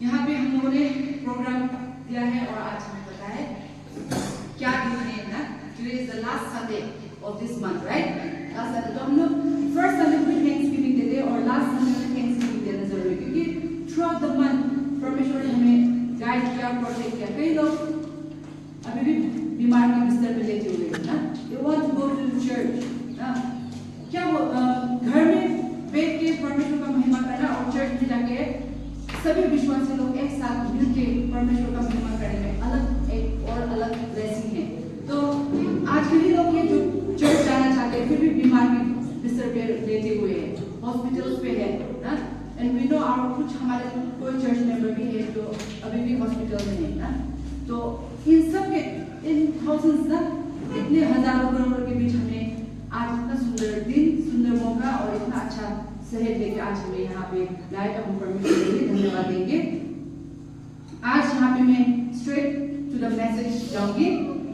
यहाँ पे हम लोगों ने प्रोग्राम दिया है और आज हमें पता है क्या दिन है ना। Today is the last Sunday of this month, right? Last Sunday तो हम लोग first Sunday को Thanksgiving देते हैं और last Sunday को Thanksgiving देना जरूरी है क्योंकि throughout the month परमेश्वर ने हमें गाइड किया, प्रोटेक्ट किया। कई लोग अभी भी बीमार के बिस्तर पे लेटे हुए हैं ना। They want to go to church ना। क्या वो घर में बैठ के परमेश्वर का महिमा करना और चर्च में जाके सभी विश्वासी लोग एक साथ मिलके परमेश्वर का महिमा करने में अलग एक और अलग ब्लेसिंग है। तो आज के लिए लोग ये जो चर्च जाना चाहते हैं फिर भी बीमार के बिस्तर पे लेटे हुए हैं, हॉस्पिटल्स पे है ना। एंड वी नो और कुछ हमारे कोई चर्च मेंबर भी है जो अभी भी हॉस्पिटल में है ना। तो इन सब के इन थाउजेंड्स ना इतने हजारों करोड़ों के बीच हमें आज इतना सुंदर दिन, सुंदर मौका और इतना अच्छा शहर लेके आज हमें यहाँ पे लाए तो हम परमेश्वर के लिए धन्यवाद देंगे। आज यहाँ पे मैं स्ट्रेट टू द मैसेज जाऊंगी।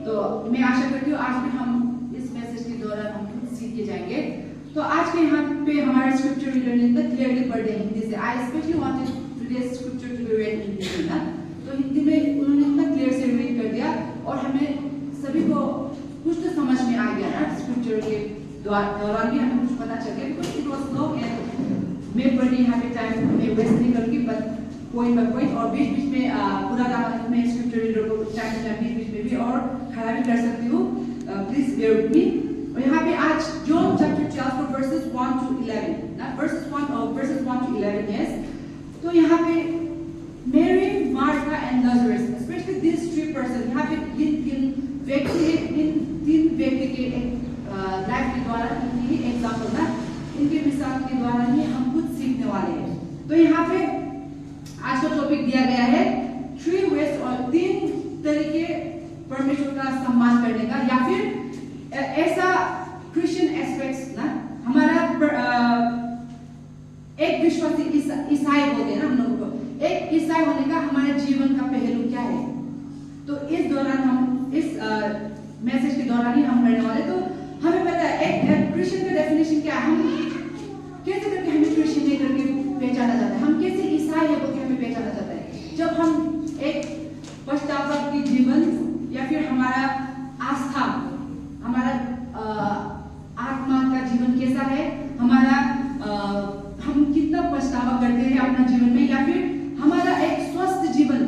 तो मैं आशा करती हूँ आज भी हम इस मैसेज के दौरान हम कुछ सीख के जाएंगे। तो आज के यहाँ पे हमारे स्क्रिप्चर रीडर ने इतना क्लियरली पढ़ दिया हिंदी से। I specially wanted today's scripture to be read in Hindi ना। तो हिंदी में उन्होंने इतना क्लियर से रीड कर दिया और हमें सभी को कुछ तो समझ में आ गया ना। स्क्रिप्चर के दौरान भी हमें कुछ पता चल गया because it was long and मैं पढ़ी यहाँ पे टाइम में वेस्ट नहीं करूँगी बट पॉइंट बाय पॉइंट और बीच बीच में पूरा काम में स्क्रिप्चर रीडर को टाइम मिला बीच बीच में भी और खड़ा भी कर सकती हूँ। Please bear with me. और यहाँ पे आज जॉन चैप्टर 12 वर्सेस 1 to 11 ना वर्सेस 1 to 11 यस। तो यहाँ पे Mary, Martha and Lazarus specially this three person यहाँ पे इन तीन व्यक्ति के लाइफ के द्वारा इनकी ही एग्जाम्पल ना इनके मिसाल के द्वारा ही हम कुछ सीखने वाले हैं। तो यहाँ पे आज का टॉपिक दिया गया है 3 ways और 3 तरीके परमेश्वर का सम्मान करने का या फिर ऐसा क्रिश्चियन एस्पेक्ट्स ना हमारा एक विश्वासी ईसाई बोलते हैं ना हम लोगों को। एक ईसाई होने का हमारे जीवन का पहलू क्या है। तो इस दौरान हम इस मैसेज के दौरान ही हम करने वाले। तो हमें पता है एक क्रिश्चियन का डेफिनेशन क्या है। हम कैसे करके हमें क्रिश्चियन नहीं करके पहचाना जाता है, हम कैसे ईसाई है बोल के हमें पहचाना जाता है। जब हम एक पश्चाताप की जीवन या फिर हमारा आस्था, हमारा आत्मा का जीवन कैसा है, हमारा हम कितना पछतावा करते हैं अपना जीवन में या फिर हमारा एक स्वस्थ जीवन,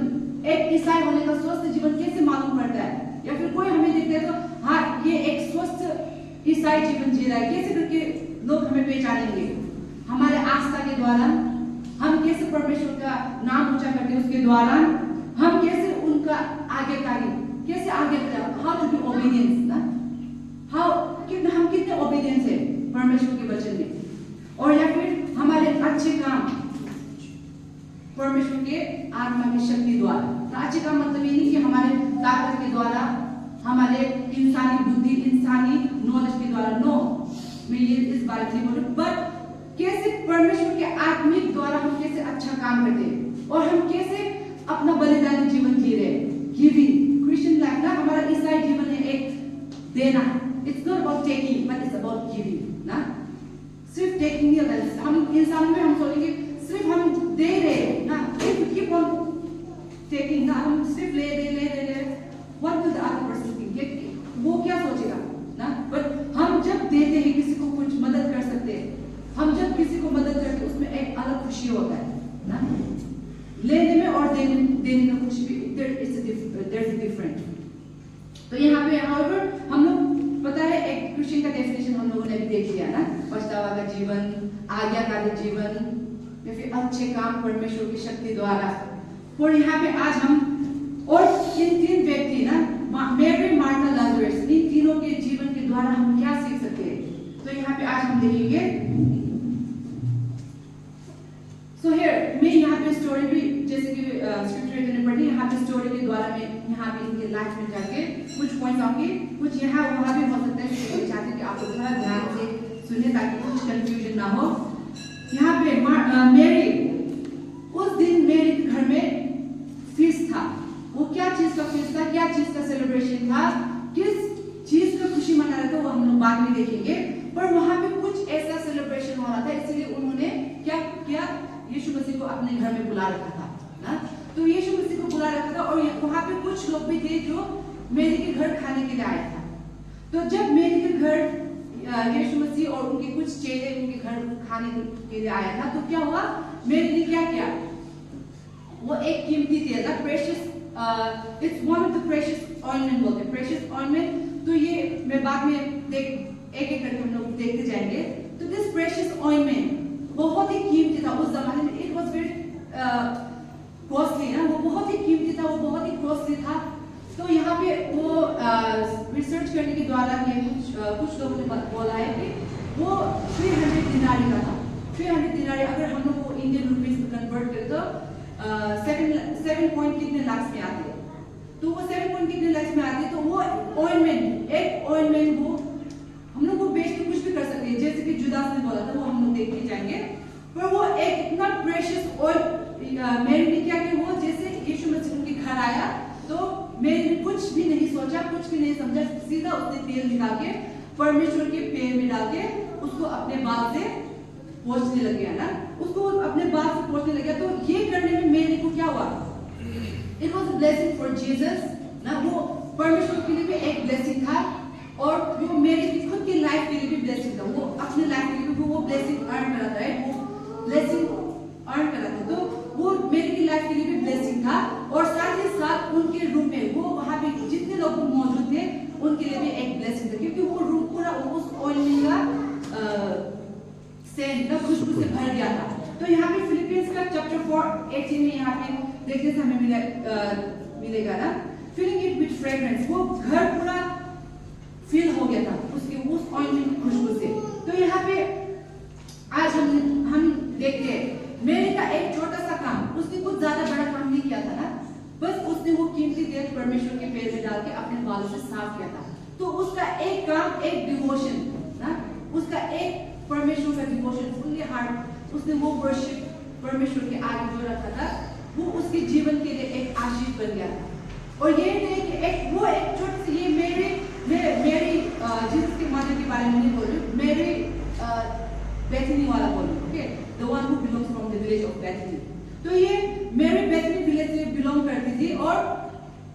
एक ईसाई होने का स्वस्थ जीवन कैसे मालूम पड़ता है। या फिर कोई हमें देखते हैं तो हाँ ये एक स्वस्थ ईसाई जीवन जी रहा है, कैसे करके लोग हमें पहचानेंगे। हमारे आस्था के द्वारा हम कैसे परमेश्वर का नाम ऊंचा करते हैं, उसके द्वारा हम कैसे उनका आज्ञाकारी कैसे आगे बढ़े, हाउ टू बी ओबीडियंस ना, हम कितने ओबीडियंस है परमेश्वर के वचन में। और या फिर हमारे अच्छे काम परमेश्वर के आत्मा की शक्ति द्वारा। तो अच्छे काम मतलब ये नहीं कि हमारे ताकत के द्वारा, हमारे इंसानी बुद्धि, इंसानी नॉलेज के द्वारा, नो मैं ये इस बात नहीं बोलूं, बट कैसे परमेश्वर के आत्मिक द्वारा हम कैसे अच्छा काम करते हैं और हम कैसे अपना बलिदानी जीवन जी रहे हैं। गिविंग क्रिश्चियन लाइफ ना हमारा ईसाई जीवन है एक देना। It's not about taking but it's about giving ना। सिर्फ टेकिंग नहीं होता। हम इंसान में हम सोचेंगे सिर्फ हम दे रहे ना, इफ कीप ऑन टेकिंग ना, हम सिर्फ ले what will the other person think, वो क्या सोचेगा ना। बट हम जब देते हैं किसी को कुछ मदद कर सकते हैं, हम जब किसी को मदद करते हैं उसमें एक अलग खुशी होता है ना। लेने में और देने में खुशी भी there's a different। तो यहाँ पे however हम लोग पता है एक क्रिश्चियन का डेफिनेशन हम लोगों ने भी देख लिया ना, पछतावा का जीवन, आज्ञाकारी जीवन या फिर अच्छे काम परमेश्वर की शक्ति द्वारा। और यहाँ पे आज हम और इन 3 व्यक्ति ना मैरी, मार्था, लाजरस इन तीनों के जीवन के द्वारा हम क्या सीख सकते हैं। तो यहाँ पे आज हम देखेंगे। सो हियर मैं यहाँ पे स्टोरी भी जैसे कि स्क्रिप्चर ने पढ़ी, यहाँ पे स्टोरी के द्वारा मैं यहाँ पे इनके लाइफ में जाके कुछ पॉइंट्स आऊंगी, कुछ यहाँ वहाँ भी हो सकता है। मैं चाहती हूँ कि आप लोग थोड़ा ध्यान से सुने ताकि कुछ कंफ्यूजन ना हो। यहाँ पे मैरी, उस दिन मेरे घर में फीस्ट था। वो क्या चीज का फीस्ट था, क्या चीज का सेलिब्रेशन था, किस चीज का खुशी मना रहे थे वो हम लोग बाद में देखेंगे। पर वहां पे कुछ ऐसा सेलिब्रेशन हो रहा था, इसलिए उन्होंने क्या किया, यीशु मसीह को अपने घर में बुला रखा था। ना। तो यीशु मसीह को बुला रखा था और वहाँ पे कुछ लोग भी थे जो मेरी के घर खाने के लिए आए था। तो जब मेरी के घर यीशु मसीह और उनके कुछ चेले उनके घर खाने के लिए आया था, तो क्या हुआ, मेरी ने क्या किया, वो एक कीमती तेल था, precious, it's one of the precious ointment बोलते हैं, प्रेशियस ऑइलमेंट। तो ये मैं बाद में एक करके हम लोग देखते जाएंगे। तो दिस प्रेशियस ऑइलमेंट बहुत ही कीमती था उस जमाने में, इट वाज वेरी कॉस्टली ना, वो बहुत ही कीमती था, वो बहुत ही कॉस्टली था। तो यहाँ पे वो रिसर्च करने के द्वारा कुछ लोगों ने बोला है कि वो 300 दिनारी का था। 300 दिनारी अगर हम लोग को इंडियन रुपीस में कन्वर्ट करें तो 7 पॉइंट कितने लाख में आते हैं। तो वो 7 पॉइंट कितने लाख में आते हैं। तो वो ऑइलमेंट, एक ऑइलमेंट वो हम लोग को बेच के कुछ भी कर सकते हैं, जैसे कि जुदास ने बोला था, वो हम लोग देखते जाएंगे। पर वो एक इतना प्रेशियस ऑयल मेरी ने क्या कि वो जैसे यीशु मसीह उनके घर आया तो मेरी ने कुछ भी नहीं सोचा, कुछ भी नहीं समझा, सीधा उसने तेल निकाल के परमेश्वर के पैर में डाल के उसको अपने बाल से पोंछने लग गया ना, उसको अपने बाल से पोंछने लग गया। तो ये करने में मेरी को क्या हुआ, it was a blessing for Jesus ना, वो परमेश्वर के लिए भी एक ब्लेसिंग था और वो मेरी की खुद की लाइफ के लिए भी ब्लेसिंग था। वो अपने लाइफ के लिए भी वो ब्लेसिंग अर्न करा था, वो ब्लेसिंग अर्न करा था। तो वो मेरी की लाइफ के लिए भी ब्लेसिंग था और साथ ही साथ उनके रूम में वो वहां पे जितने लोग मौजूद थे उनके लिए भी एक ब्लेसिंग था, क्योंकि वो रूम पूरा उस ऑयल का सेंट का खुशबू से भर गया था। तो यहाँ पे फिलिपियंस का चैप्टर 4:18 में यहाँ पे देखने से हमें मिलेगा ना, फिलिंग इट विद फ्रेग्रेंस, वो घर पूरा फिल हो गया था उसके उस ऑइलमेंट की खुशबू से। तो यहाँ पे आज हम देखते हैं मेरे का एक छोटा सा काम, उसने कुछ ज्यादा बड़ा काम नहीं किया था ना, बस उसने वो कीमती तेल परमेश्वर के पैर में डाल के अपने बालों से साफ किया था। तो उसका एक काम, एक डिवोशन ना, उसका एक परमेश्वर का डिवोशन, फुल्ली हार्ट उसने वो वर्शिप परमेश्वर के आगे जो रखा था, वो उसके जीवन के लिए एक आशीष बन गया था। और ये नहीं कि एक छोटी सी, ये मेरी जीसस के मदर के बारे में नहीं बोल रही, मेरी बेथनी वाला बोल रही, okay, the one who belongs from the village of Bethany. तो ये मेरी बेथनी विलेज से बिलोंग करती थी और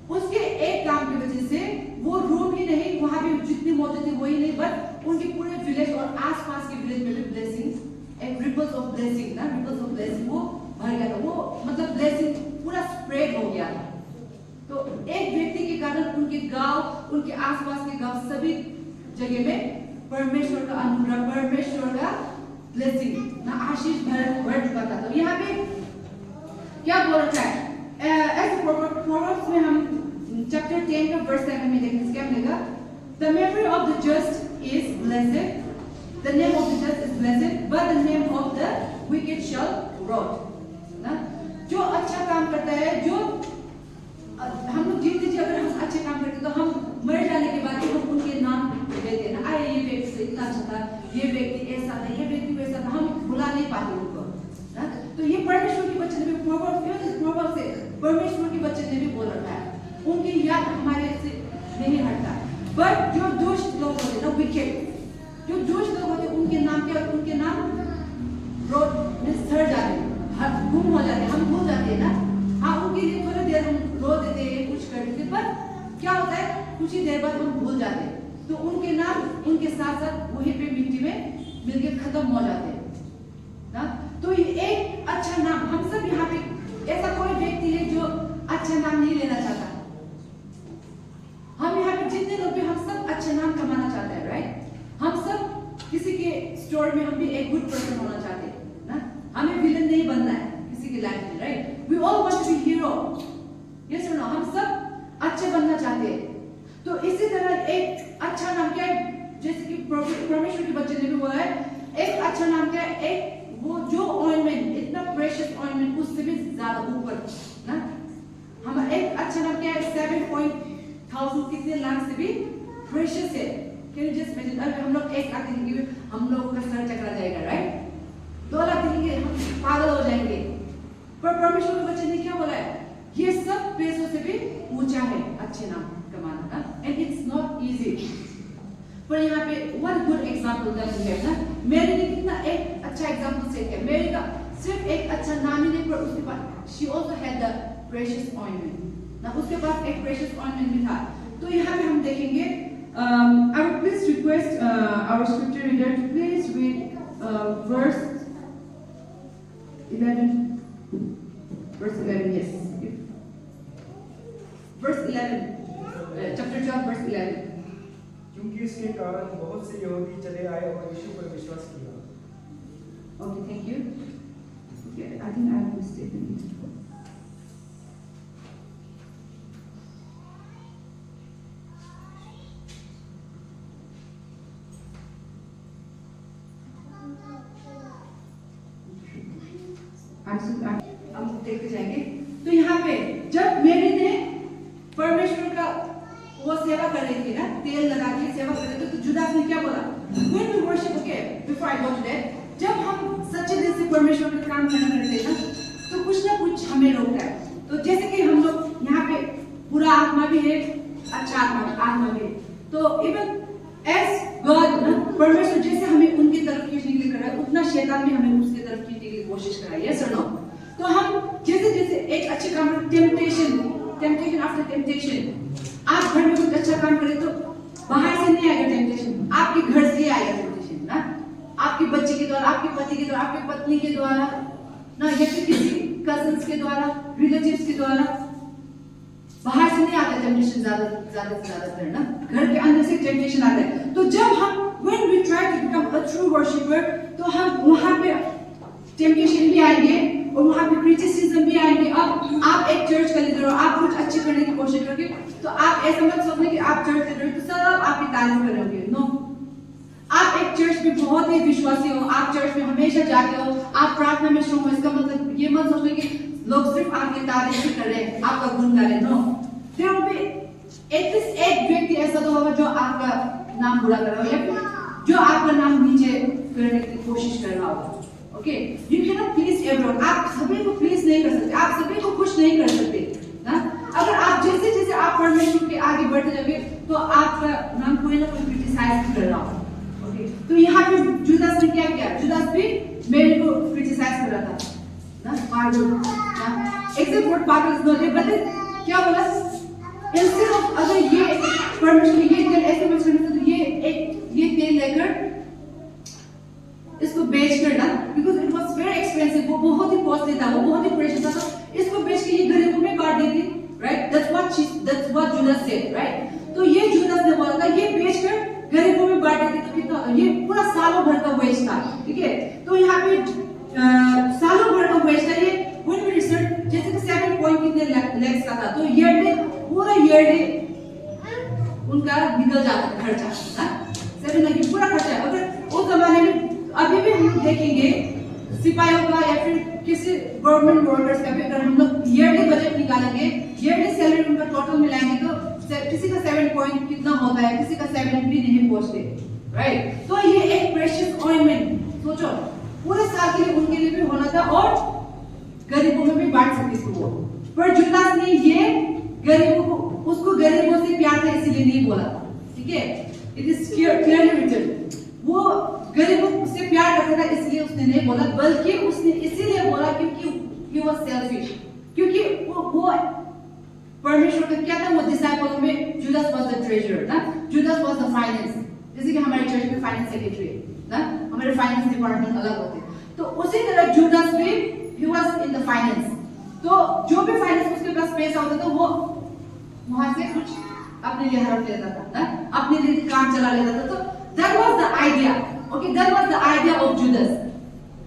उसके एक काम की वजह से वो रूम ही नहीं, वहां पे जितने मौजूद थे वही नहीं, बट उनके पूरे विलेज और आसपास के विलेज में भी ब्लेसिंग्स, एक रिपल्स ऑफ ब्लेसिंग ना, रिपल्स ऑफ ब्लेसिंग वो भर गया था। वो मतलब ब्लेसिंग पूरा स्प्रेड हो गया था। तो एक व्यक्ति के कारण उनके गांव, उनके आसपास के गांव, सभी जगह में परमेश्वर का अनुग्रह, परमेश्वर का ब्लेसिंग ना, आशीष भर चुका था। तो यहाँ पे क्या बोल रहा है, ऐसे प्रोवर्ब्स में हम चैप्टर 10 का वर्स 7 में देखने से क्या मिलेगा, the memory of the just is blessed, the name of the just is blessed, but the name of the wicked shall rot ना। जो अच्छा काम करता है, जो हम लोग जीते जी अगर हम अच्छे काम करते तो हम मर जाने के बाद हम उनके नाम देते हैं ना, अरे ये व्यक्ति इतना अच्छा था, ये व्यक्ति ऐसा था, ये व्यक्ति वैसा था, हम भुला नहीं पाते उनको ना। तो ये परमेश्वर के बच्चे ने भी प्रोवर्ब्स से परमेश्वर के बच्चे ने भी बोल रखा है, उनकी याद हमारे से नहीं हटता। बट जो दुष्ट लोग होते ना, विकेड, जो दुष्ट लोग होते उनके नाम क्या, उनके नाम रोड में सड़ जाते, गुम हो जाते, हम भूल जाते हैं ना। हाँ, उनके लिए थोड़ी देर हम रो देते हैं, कुछ कर देते, पर क्या होता है कुछ ही देर बाद हम भूल जाते हैं। तो उनके नाम उनके साथ साथ वहीं पे मिट्टी में मिलके खत्म हो जाते हैं ना। तो एक अच्छा नाम, हम सब यहाँ पे ऐसा कोई व्यक्ति है जो अच्छा नाम नहीं लेना चाहता। हम यहाँ पे जितने लोग भी, हम सब अच्छा नाम कमाना चाहते हैं, राइट। हम सब किसी के स्टोरी में हम भी एक गुड पर्सन होना चाहते हैं ना, हमें विलन नहीं बनना है किसी की लाइफ में, right. We all want to be hero, yes और नो, हम सब अच्छे बनना चाहते हैं। तो इसी तरह एक अच्छा नाम क्या है, जैसे कि परमेश्वर के बच्चे ने भी बोला है, एक अच्छा नाम क्या है, एक वो जो ऑइलमेंट, इतना प्रेशियस ऑइलमेंट, उससे भी ज्यादा ऊपर ना। हम एक अच्छा नाम क्या है, 7,000 कितने लाख से भी प्रेशियस है। कैन यू जस्ट इमेजिन, अगर हम लोग 1 लाख देंगे हम लोगों का सर चकरा जाएगा, राइट। 2 लाख देंगे हम पागल हो जाएंगे। पर परमेश्वर के बच्चे ने क्या बोला है, ये सब पैसों से भी ऊंचा है अच्छे नाम कमाना ना, एंड इट्स नॉट इजी। पर यहाँ पे one good example that we have ना, मेरे लिए कितना एक अच्छा एग्जांपल सेट किया। मेरे का सिर्फ एक अच्छा नाम ही नहीं, पर उसके पास she also had the precious ointment ना उसके पास एक precious ointment भी था। तो यहाँ पे हम देखेंगे I would please request our scripture reader to please read verse 11 yes verse 11 chapter 12 verse 11 क्योंकि इसके कारण बहुत से यहूदी चले आए और यीशु पर विश्वास किया। Okay, thank you. Okay, I think I have mistaken it. हम देखते जाएंगे। तो यहाँ पे जब मेरी ने परमेश्वर का वो सेवा कर रही थी ना, तेल लगा के सेवा कर रही थी, तो जुदास ने क्या बोला? When we worship, okay, before I go to that, जब हम सच्चे दिल से परमेश्वर का काम करना करते हैं ना, तो कुछ ना कुछ हमें रोकता है। तो जैसे कि हम लोग यहाँ पे बुरा आत्मा भी है, अच्छा आत्मा भी है। तो even as God, परमेश्वर जैसे हमें उनकी तरफ खींचने के लिए कर रहा है, उतना शैतान भी हमें उसकी तरफ खींचने के लिए कोशिश कर रहा है। Yes or no? तो हम जैसे एक अच्छे काम टेम्पटेशन आफ्टर टेम्पटेशन, आप घर में कुछ अच्छा काम करें तो बाहर से नहीं आएगा टेम्पटेशन, आपके घर से आएगा टेम्पटेशन ना, आपके बच्चे के द्वारा, आपके पति के द्वारा, आपके पत्नी के द्वारा ना, या फिर किसी कजन्स के द्वारा, रिलेटिव्स के द्वारा, बाहर से नहीं आता टेम्पटेशन ज्यादातर ना, घर के अंदर से टेम्पटेशन आता है। तो जब हम when we try to become a true worshipper, तो हम वहां पे टेम्पटेशन भी आएंगे और वहां पे क्रिटिसिज्म भी आएंगे। अब आप एक चर्च का लीडर हो, आप कुछ अच्छे करने की कोशिश करोगे, तो आप ऐसा मत सोचना कि आप चर्च लीडर हो तो सब आपकी तारीफ करोगे। नो, आप एक चर्च में बहुत ही विश्वासी हो, आप चर्च में हमेशा जाते हो, आप प्रार्थना में शुरू हो, इसका मतलब ये मत सोचना कि लोग सिर्फ आपकी तारीफ ही कर रहे हैं, आपका गुण गा रहे हैं। No, there will be at least एक व्यक्ति ऐसा तो होगा जो आपका नाम बुरा कर रहा हो या फिर जो आपका नाम नीचे करने की कोशिश कर रहा होगा। Okay, you can not please everyone, आप सभी को प्लीज नहीं कर सकते, आप सभी को खुश नहीं कर सकते ना। अगर आप जैसे जैसे आप परमेश्वर के आगे बढ़ते जाओगे तो आपका नाम कोई ना कोई क्रिटिसाइज कर रहा होगा। ओके, तो यहाँ पे जुदास ने क्या किया? जुदास भी मेरी को क्रिटिसाइज कर रहा था ना, पागल ना, एक्सेप्ट वर्ड पागल इज नॉट, बट क्या बोला? इंस्टेड ऑफ अगर ये परमेश्वर ये तेल ऐसे मत करने तो ये तेल लेकर इसको बेच कर ना, because it was very expensive, वो बहुत ही कॉस्टली था, वो बहुत ही प्रेशियस था, तो इसको बेच के ये गरीबों में बांट देती, right? That's what Judas said, right? तो ये जुदास ने बोला था ये बेचकर गरीबों में बांट देती, तो कितना, ये पूरा सालों भर का वेज था, ठीक है? तो यहाँ पे सालों भर का वेज था ये। व्हेन वी रिसर्च, जैसे कि 7 पॉइंट कितने लैक्स का था, तो ईयरली पूरा ईयरली उनका निकल जाता खर्चा ना, 7 लाख पूरा खर्चा। अगर उस जमाने में अभी भी हम देखेंगे सिपाहियों का या फिर किसी गवर्नमेंट वर्कर्स का भी, अगर हम लोग ईयरली बजट निकालेंगे, ईयरली सैलरी उनका टोटल मिलाएंगे तो किसी का 7 पॉइंट कितना होता है, किसी का 7 भी नहीं पहुंचते, राइट? तो ये एक प्रेशियस ऑइंटमेंट सोचो पूरे साल के लिए उनके लिए भी होना था और गरीबों में भी बांट सकती थी वो, पर जुदास ने ये गरीबों को, उसको गरीबों से प्यार था इसीलिए नहीं बोला, ठीक है? इट इज क्लियरली रिटन, वो गरीबों से प्यार करता था इसलिए उसने नहीं बोला, बल्कि उसने इसीलिए बोला क्योंकि he was selfish, क्योंकि वो परमेश्वर का क्या था, वो डिसाइपल में जुदास वाज द ट्रेजरर ना, जुदास वाज द फाइनेंस, जैसे कि हमारे चर्च में फाइनेंस सेक्रेटरी ना, हमारे फाइनेंस डिपार्टमेंट अलग होते हैं, तो उसी तरह जुदास भी he was in the finance, तो जो भी फाइनेंस उसके पास पैसा होता था वो वहां से कुछ अपने लिए हड़प लेता था ना, अपने लिए काम चला लेता था। तो that was the idea, okay, that was the idea of Judas,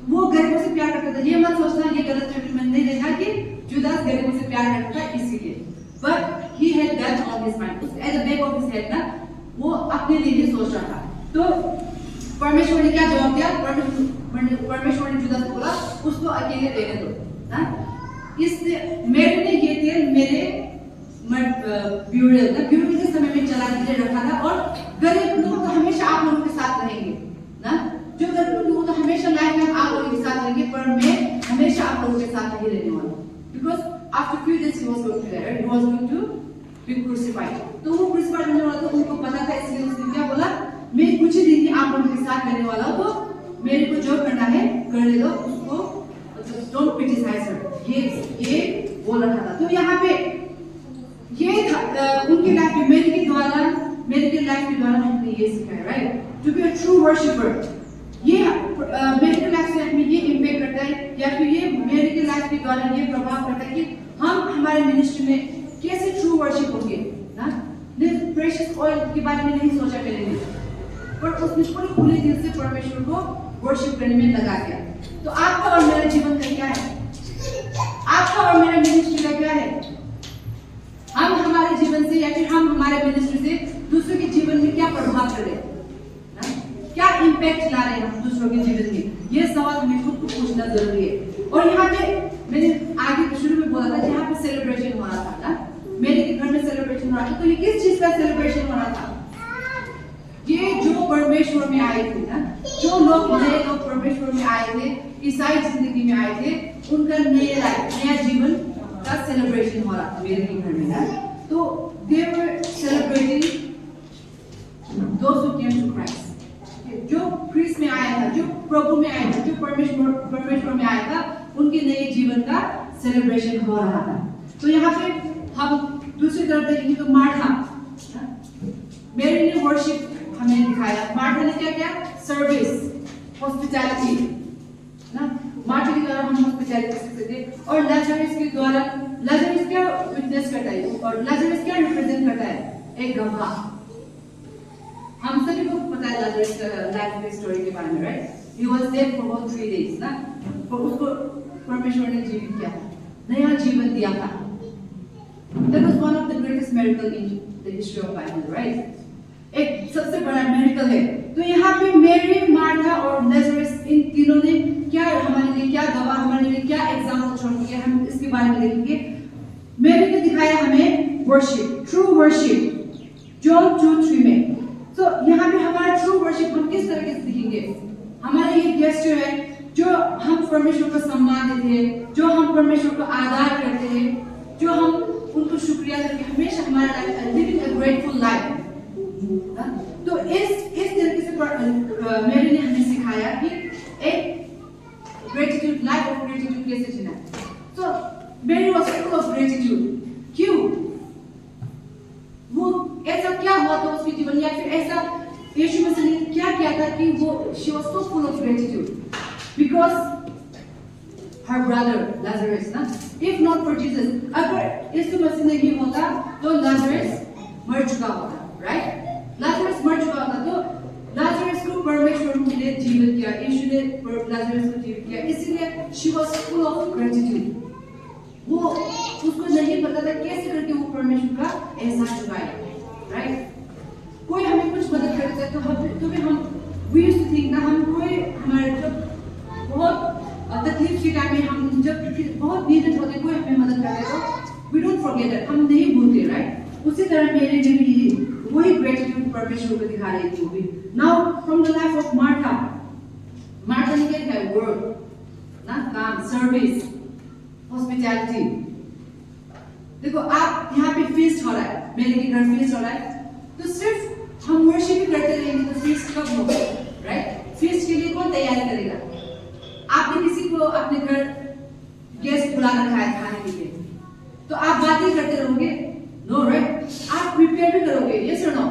वो गरीबों से प्यार करता था। ये मत सोचना, ये गलत ट्रीटमेंट में नहीं देखा कि जुदास गरीबों से प्यार करता था इसीलिए, but he had that on his mind, at the back of his head ना, वो अपने लिए ही सोच रहा था। तो परमेश्वर ने क्या जवाब दिया? परमेश्वर ने जुदास को बोला उसको अकेले रहने दो ना, इसने मेरे ने ये तेल मेरे ब्यूरल के समय में चला के रखा था और गरीब लोग तो हमेशा आप लोगों के साथ रहेंगे ना, जो गरीब लोग तो हमेशा लाइफ में आप लोगों के साथ रहेंगे, पर मैं हमेशा आप लोगों के साथ नहीं रहने वाला, because after few days he was going to die, he was going to be crucified. तो वो क्रूसिफाइड होने वाला था, उनको पता था, इसलिए उसने क्या बोला, मैं कुछ ही दिन ही आप लोगों के साथ रहने वाला हूं, तो मेरे को जो करना है करने दो, उसको डोंट क्रिटिसाइज हर, ये बोल रहा था। तो यहाँ पे ये उनके लाइफ में मेरी के लाइफ के द्वारा हमने ये सीखा है, right, to be a true worshipper. ये मेरी के लाइफ से हमें ये इम्पैक्ट करता है, या फिर ये मेरी के लाइफ के द्वारा ये प्रभाव करता है कि हम हमारे मिनिस्ट्री में कैसे ट्रू वर्शिप होंगे ना। प्रेशियस ऑयल के बारे में नहीं सोचा करेंगे, पर उसने पूरे खुले दिल से परमेश्वर को वर्शिप करने में लगा दिया। तो आपका और मेरा जीवन का क्या है, आपका और मेरा मिनिस्ट्री का क्या है? हम हमारे जीवन से या फिर हम हमारे मिनिस्ट्री से दूसरों के जीवन में क्या प्रभाव कर रहे हैं, क्या इम्पैक्ट ला रहे हैं हम दूसरों के जीवन में? ये सवाल हमें खुद को पूछना जरूरी है। और यहाँ पे मैंने आगे शुरू में बोला था, यहाँ पे सेलिब्रेशन हो रहा था ना, मेरे के घर में सेलिब्रेशन हो रहा था। तो ये किस चीज का सेलिब्रेशन हो रहा था? ये जो परमेश्वर में आए थे ना, जो लोग नए लोग परमेश्वर में आए थे, ईसाई जिंदगी में आए थे, उनका नया जीवन का सेलिब्रेशन हो रहा था मेरे के घर में ना। तो they were celebrating those who came to Christ, जो क्रिस्ट में आया था, जो प्रभु में आया था, जो परमेश्वर में आया था, उनके नए जीवन का सेलिब्रेशन हो रहा था। तो यहाँ पे हम दूसरी तरफ देखेंगे तो मार्था, मेरी ने वर्शिप हमें दिखाया। मार्था ने क्या किया? सर्विस, हॉस्पिटैलिटी ना, मार्था के द्वारा हम हॉस्पिटैलिटी कर सकते थे। और लाजरस के द्वारा, लाजरस क्या विटनेस करता है, और लाजरस क्या रिप्रेजेंट करता है? एक गवाह। हम सभी को पता है लाजरस लाइफ की स्टोरी के बारे में, right? He was dead for about 3 days ना, पर उसको परमेश्वर ने जीवित किया था, नया जीवन दिया था। That was one of the greatest miracle in the history of Bible, right? एक सबसे बड़ा मिरेकल है। तो यहाँ पे मेरी, मार्था और लाजरस, इन तीनों ने क्या हमारे लिए, क्या गवाह, हमारे लिए क्या एग्जाम्पल छोड़ दिया, हम इसके बारे में देखेंगे। मेरी ने दिखाया हमें वर्शिप, ट्रू वर्शिप, जॉन 2:3 में। तो यहाँ पे हमारा ट्रू वर्शिप हम किस तरीके से दिखेंगे? हमारे ये गेस्चर है, जो हम परमेश्वर को सम्मान देते हैं, जो हम परमेश्वर को आदर करते हैं, जो हम उनको शुक्रिया करके हमेशा हमारा लिविंग अ ग्रेटफुल लाइफ। तो इस तरीके से मेरी ने हमें सिखाया कि एक ग्रेटिट्यूड, लाइफ ऑफ ग्रेटिट्यूड कैसे जीना है। तो मेरी वाज फुल ऑफ ग्रेटिट्यूड। क्यों? वो ऐसा क्या हुआ था उसके जीवन, या फिर ऐसा यीशु मसीह ने क्या किया था कि वो she was so full of gratitude because her brother Lazarus ना, if not for Jesus, अगर यीशु मसीह नहीं होता तो लाजरस मर चुका होता, राइट? लाजरस मर चुका होता, तो लाजरस को परमेश्वर ने जीवित किया, यीशु ने लाजरस को जीवित किया, इसीलिए she was full of gratitude। वो उसको नहीं पता था कैसे करके वो परमेश्वर का एहसास चुकाए, राइट? कोई हमें कुछ मदद करता है तो हम we used to think ना, हम कोई हमारे जब बहुत तकलीफ के टाइम में, हम जब बहुत नीडेड होते, कोई हमें मदद करता है तो we don't forget that, हम नहीं भूलते, राइट? उसी तरह मेरे लिए भी वही ग्रेटिट्यूड परमेश्वर को दिखा रही थी वो भी। Now from the life of Martha, Martha ने क्या दिखाया? वर्क ना, काम, सर्विस, हॉस्पिटैलिटी। देखो आप यहाँ पे फीस्ट हो रहा है, मेरे के घर फीस्ट हो रहा है, तो सिर्फ हम वर्शिप ही करते रहेंगे तो फीस्ट कब होगा, राइट? फीस्ट के लिए कौन तैयारी करेगा? आपने किसी को अपने घर गेस्ट बुला रखा है खाने के लिए, तो आप बातें करते रहोगे? No, right? आप प्रिपेयर भी करोगे, यस और नो?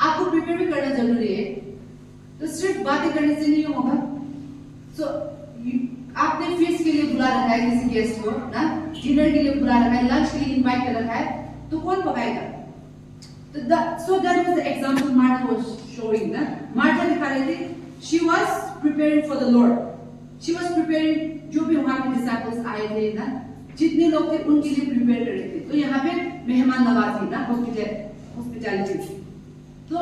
आपको प्रिपेयर भी करना जरूरी है। तो सिर्फ बातें करने से नहीं होगा। सो आपने फीस्ट के लिए बुला रखा है किसी गेस्ट को ना, डिनर के लिए बुला रखा है, लंच के लिए इनवाइट कर रखा है, तो कौन पकाएगा? तो so that was the example Martha was showing ना। मार्था दिखा रही थी, she was preparing for the Lord, she was preparing, जो भी वहाँ पे डिसाइपल्स आए थे ना, जितने लोग थे उनके लिए प्रिपेयर कर रहे थे। तो यहाँ पे मेहमान नवाजी ना, हॉस्पिटैलिटी। तो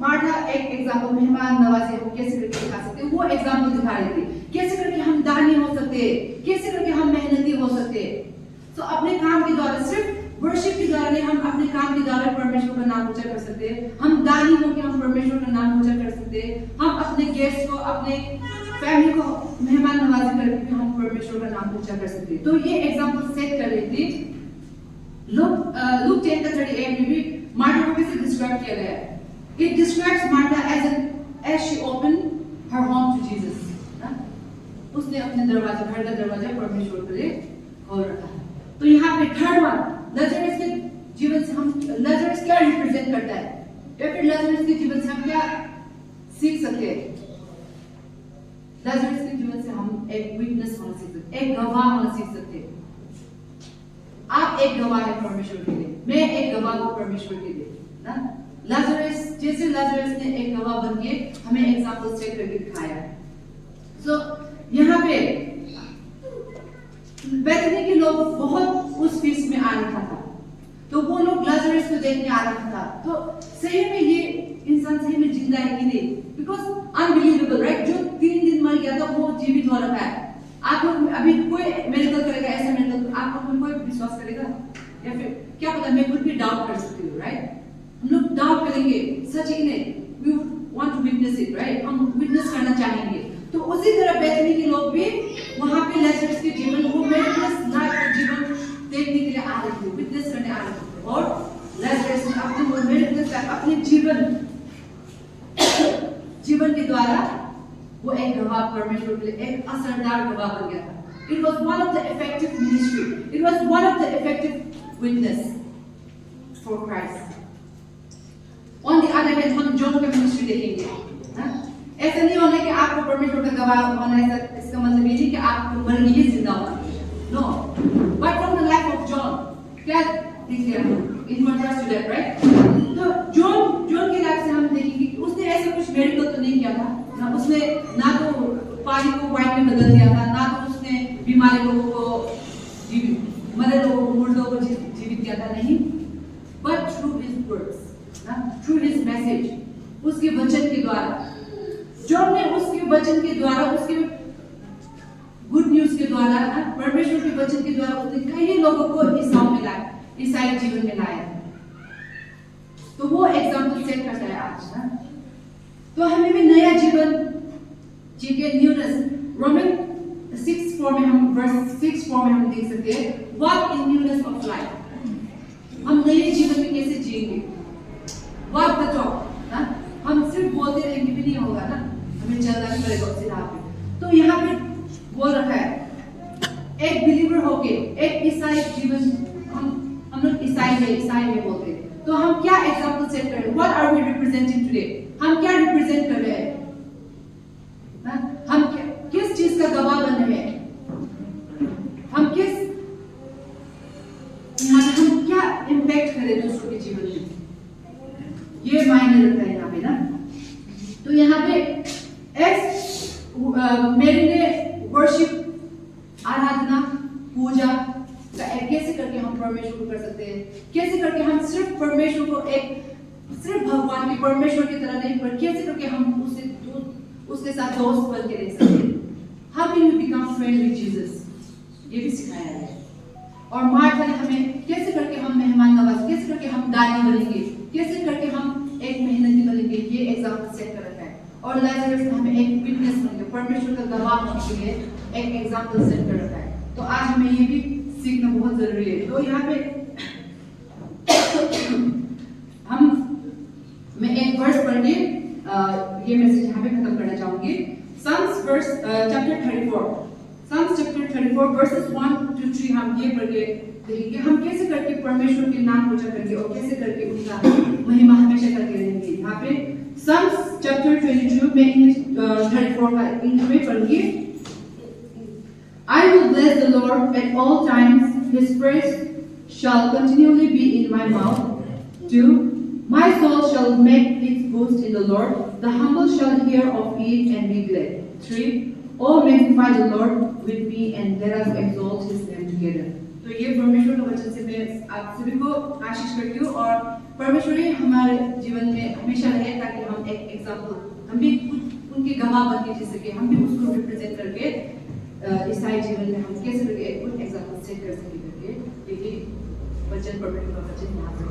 मार्था एक एग्जाम्पल, मेहमान नवाजी हम कैसे करके दिखा सकते हैं, वो एग्जाम्पल दिखा रही थी। कैसे करके हम दानी हो सकते हैं, कैसे करके हम मेहनती हो सकते हैं। तो अपने काम के द्वारा, सिर्फ वर्शिप के द्वारा नहीं, हम अपने काम के द्वारा परमेश्वर का नाम ऊंचा कर सकते हैं। हम दानी होकर हम परमेश्वर का नाम ऊंचा कर सकते हैं। हम अपने गेस्ट को, अपने फैमिली को मेहमान नवाजी करके हम परमेश्वर का नाम ऊंचा कर सकते हैं। तो ये एग्जाम्पल सेट कर रही थी। लुक 10:38 में भी मार्था को कैसे डिस्क्राइब किया गया है? It describes Martha as she opened her home to Jesus. उसने अपने दरवाजा, घर का दरवाजा परमेश्वर के लिए खोल रखा है। तो यहाँ पे थर्ड वन, लाजरस के जीवन से हम, लाजरस क्या रिप्रेजेंट करता है, या फिर लाजरस के जीवन से हम क्या सीख सकते हैं? लाजरस के जीवन से हम एक विटनेस होना सीख सकते हैं, एक गवाह होना सीख सकते हैं। आप एक गवाह है परमेश्वर के लिए, मैं एक गवाह हूँ परमेश्वर के लिए ना। लाजरस, जैसे लाजरस ने एक गवाह बन के हमें एग्जाम्पल सेट करके दिखाया है। सो यहाँ पे बैठने के लोग बहुत उस फीस में आ रखा था, तो वो लोग लाजरस को देखने आ रखा था। तो सही में ये इंसान सही में जिंदा है कि नहीं? बिकॉज अनबिलीवेबल राइट, जो 3 दिन मर गया था वो जीवित हो रखा है। आप लोग अभी कोई मेडिकल करेगा, ऐसा मेडिकल आप लोग में कोई विश्वास करेगा? या फिर क्या पता, मैं खुद भी डाउट कर सकती हूँ राइट। हम लोग डाउट करेंगे, सच ही नहीं, we want to witness it right, हम विटनेस करना चाहेंगे। तो उसी तरह बैठने के लोग भी वहां पे लाजरस के जीवन, वो मेडिकल लाइफ का जीवन देखने के लिए आ रहे थे, विटनेस करने आ रहे थे। और लाजरस ने अपने मेडिकल लाइफ, अपने जीवन के द्वारा वो एक गवाह परमेश्वर के लिए, एक असरदार गवाह बन गया था। It was one of the effective ministry. It was one of the effective witness for Christ. On the other hand, हम जॉन का मिनिस्ट्री देखेंगे। ऐसा नहीं होना कि आपको परमेश्वर का गवाह होना है, इसका मतलब ये नहीं कि आपको मरने ही जिंदा होना। No. But from the life of John, क्या देखिए हम in contrast to that, right? तो जॉन के लाइफ से हम देखेंगे कि उसने ऐसा कुछ मेडिकल तो नहीं किया था ना, उसने ना तो पानी को वाइन में बदल दिया था, ना तो उसने बीमारी लोगों को जीवित, मरे लोगों को, मुर्दों को जीवित किया था, नहीं। But through his words, ना, through his message, उसके वचन के द्वारा, जॉन ने उसके वचन के द्वारा, उसके गुड न्यूज के द्वारा, परमेश्वर के वचन के द्वारा उसने कई लोगों को ईसाई जीवन में लाया। तो वो एग्जाम्पल सेट करता है आज ना। तो हमें भी नया जीवन जी के न्यूनेस, रोमन 6:4 में हम, वर्स 6:4 में हम देख सकते हैं, walk in newness of life. हम नए जीवन में कैसे जिएंगे? वॉक द टॉक ना, हम सिर्फ बोलते रहेंगे भी नहीं होगा ना, हमें चलना भी पड़ेगा उसी राह पे। तो यहाँ पे बोल रखा है, एक बिलीवर होके, एक ईसाई जीवन, हम लोग ईसाई में बोलते हैं। तो हम क्या एग्जाम्पल सेट कर रहे हैं? What are we representing today? हम क्या रिप्रेजेंट कर रहे हैं? हम किस चीज का गवाह बन रहे हैं? हम क्या इम्पैक्ट करें दूसरों के जीवन में? ये मायने रखता है यहाँ पे ना। तो यहाँ पे मेरे लिए वर्शिप, आराधना, पूजा कैसे करके हम परमेश्वर को कर सकते हैं, कैसे करके हम सिर्फ परमेश्वर को सिर्फ भगवान के परमेश्वर की तरह नहीं, पर कैसे करके हम उसके साथ दोस्त बन के रह सकते हैं। How can we become friend with Jesus? ये भी सिखाया है। और मार्था ने हमें कैसे करके हम मेहमान नवाज, कैसे करके हम दानी बनेंगे, कैसे करके हम एक मेहनती बनेंगे, ये एग्जाम्पल सेट कर रखा है। और लाजरस ने हमें एक विटनेस बनेंगे, परमेश्वर का गवाह होने के लिए एक एग्जाम्पल सेट कर रखा है। तो आज हमें ये भी सीखना बहुत जरूरी है। तो यहाँ पे मैं एक वर्स पढ़ के ये मैसेज यहाँ पे खत्म करना चाहूंगी। Psalms chapter 34, Psalms chapter 34 verses 1 to 3 हम ये पढ़ के देखेंगे, हम कैसे करके परमेश्वर के नाम पूजा करेंगे और कैसे करके उनका महिमा हमेशा करके रहेंगे। यहाँ पे Psalms chapter 22 में इंग्लिश 34 का इंग्लिश में पढ़िए। I will bless the Lord at all times, His praise shall continually be in my mouth. 2. My soul shall make its boast in the Lord, the humble shall hear of it and be glad. 3. Oh, magnify the Lord with me and let us exalt His name together. तो ये परमेश्वर के वचन से मैं आप सभी को आशीष करती हूँ, और परमेश्वर ही हमारे जीवन में हमेशा रहे, ताकि हम एक एग्जाम्पल, हम भी उनके गवाह बन के जी सके, हम भी उसको रिप्रेजेंट करके ईसाई जीवन में हम कैसे करके एक गुड एग्जाम्पल सेट कर सके करके, यही वचन परमेश्वर का वचन यहाँ पर